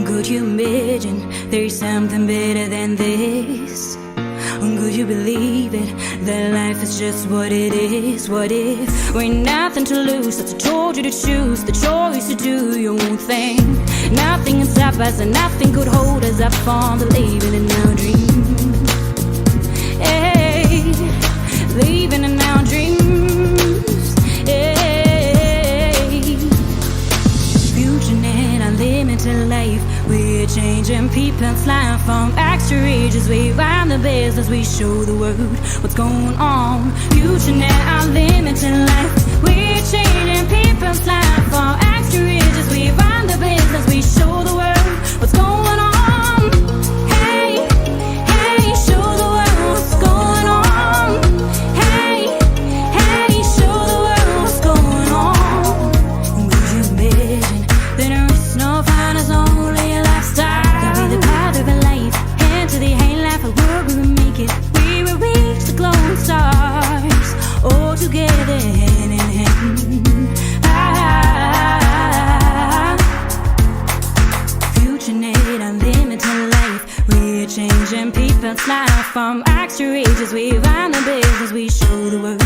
Could you imagine there's something better than this? Could you believe it, that life is just what it is? What if we're nothing to lose? That I told you to choose the choice to do your own thing. Nothing can stop us and nothing could hold us up from believing in our dreams. Hey, believing in our dreams. Hey, FutureNet, unlimited life. We're changing people's life from extra ages. We run the business, we show the world what's going on. FutureNet, unlimited life. We're changing people's life from extra ages. We run the business, we show the world what's going on. Hey, hey, show the world what's going on. Hey, hey, show the world what's going on. Could you imagine that there is no finals, only a lifestyle? Could be the path of a life, hand to the hand, life, a world we will make it. We will reach the glowing stars, all together hand in hand. FutureNet, unlimited life. We're changing people's life from extra ages. We run the business, we show the world